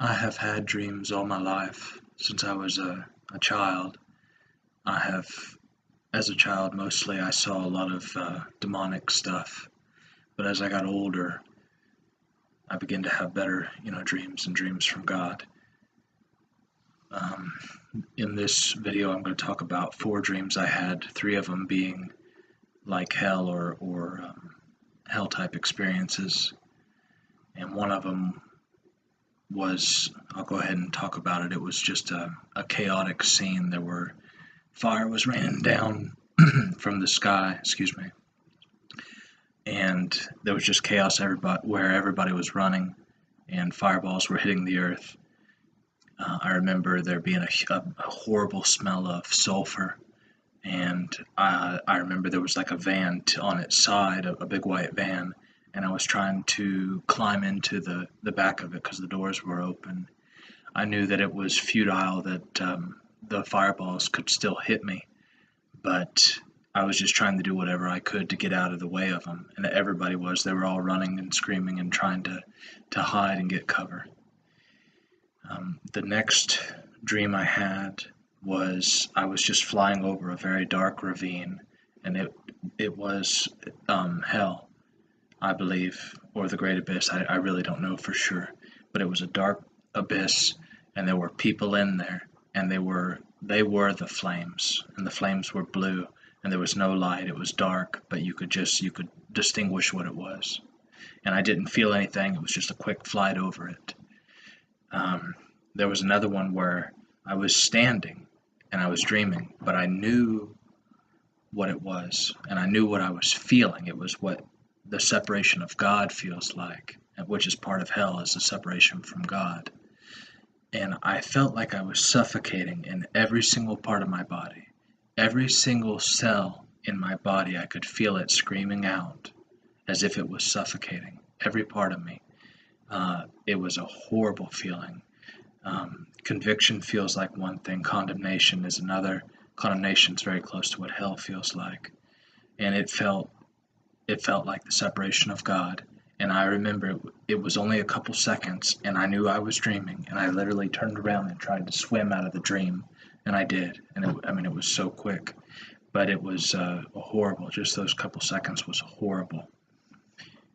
I have had dreams all my life since I was a child. I have, as a child, mostly I saw a lot of demonic stuff. But as I got older, I began to have better, dreams and dreams from God. Um, in this video, I'm going to talk about 4 dreams I had, 3 of them being like hell or hell type experiences. And one of them was, I'll go ahead and talk about it. It was just a chaotic scene. Fire was raining down from the sky, excuse me, and there was just chaos where everybody was running, and fireballs were hitting the earth. I remember there being a horrible smell of sulfur, and I remember there was like a van on its side, a big white van, and I was trying to climb into the back of it because the doors were open. I knew that it was futile, that the fireballs could still hit me, but I was just trying to do whatever I could to get out of the way of them. And everybody was. They were all running and screaming and trying to hide and get cover. The next dream I had was I was just flying over a very dark ravine, and it was hell, I believe, or the Great Abyss. I really don't know for sure, but it was a dark abyss, and there were people in there, and they were the flames, and the flames were blue, and there was no light. It was dark, but you could distinguish what it was. And I didn't feel anything. It was just a quick flight over it. There was another one where I was standing and I was dreaming, but I knew what it was, and I knew what I was feeling. It was what the separation of God feels like, which is part of hell, is the separation from God. And I felt like I was suffocating in every single part of my body. Every single cell in my body, I could feel it screaming out as if it was suffocating. Every part of me. It was a horrible feeling. Conviction feels like one thing, condemnation is another. Condemnation is very close to what hell feels like. And it felt like the separation of God. And I remember it was only a couple seconds, and I knew I was dreaming, and I literally turned around and tried to swim out of the dream, and I did. And it was so quick, but it was horrible. Just those couple seconds was horrible.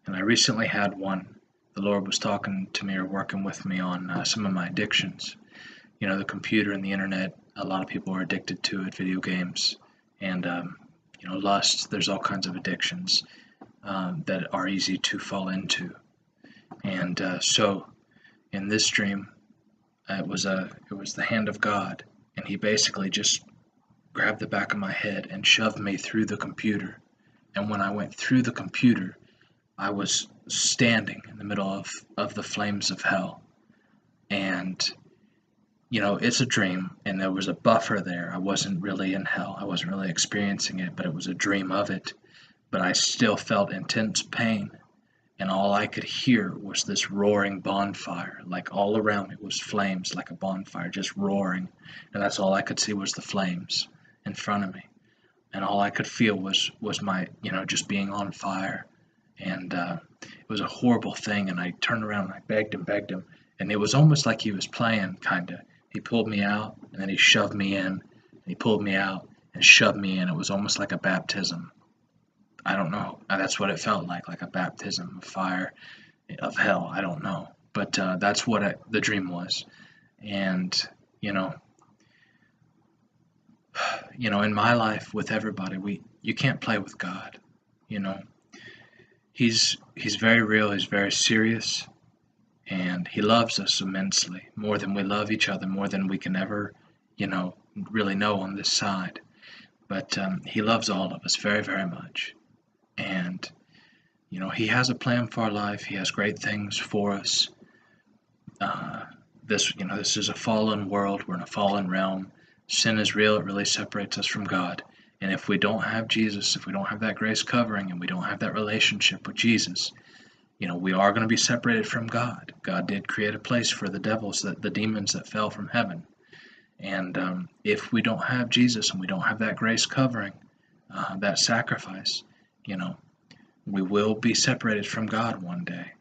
And I recently had one. The Lord was talking to me or working with me on some of my addictions. The computer and the internet, a lot of people are addicted to it, video games, and lust. There's all kinds of addictions that are easy to fall into. And so in this dream, it was the hand of God, and He basically just grabbed the back of my head and shoved me through the computer. And when I went through the computer, I was standing in the middle of the flames of hell. And it's a dream, and there was a buffer there. I wasn't really in hell. I wasn't really experiencing it, but it was a dream of it. But I still felt intense pain, and all I could hear was this roaring bonfire. Like all around me was flames, like a bonfire, just roaring, and that's all I could see was the flames in front of me, and all I could feel was my, just being on fire, and it was a horrible thing. And I turned around and I begged him, and it was almost like he was playing, kinda. He pulled me out, and then he shoved me in, and he pulled me out and shoved me in. It was almost like a baptism. I don't know. That's what it felt like a baptism of fire, of hell. I don't know. But that's what the dream was. And, in my life with everybody, you can't play with God. He's very real. He's very serious. And He loves us immensely, more than we love each other, more than we can ever, really know on this side. But He loves all of us very, very much. And, He has a plan for our life. He has great things for us. This is a fallen world. We're in a fallen realm. Sin is real. It really separates us from God. And if we don't have Jesus, if we don't have that grace covering, and we don't have that relationship with Jesus, we are going to be separated from God. God did create a place for the demons that fell from heaven. And if we don't have Jesus and we don't have that grace covering, that sacrifice, we will be separated from God one day,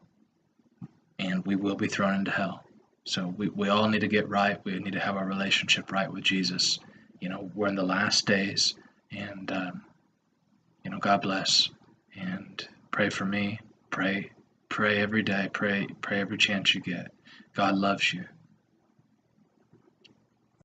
and we will be thrown into hell. So we all need to get right. We need to have our relationship right with Jesus. We're in the last days, and God bless, and pray for me. Pray every day. Pray every chance you get. God loves you.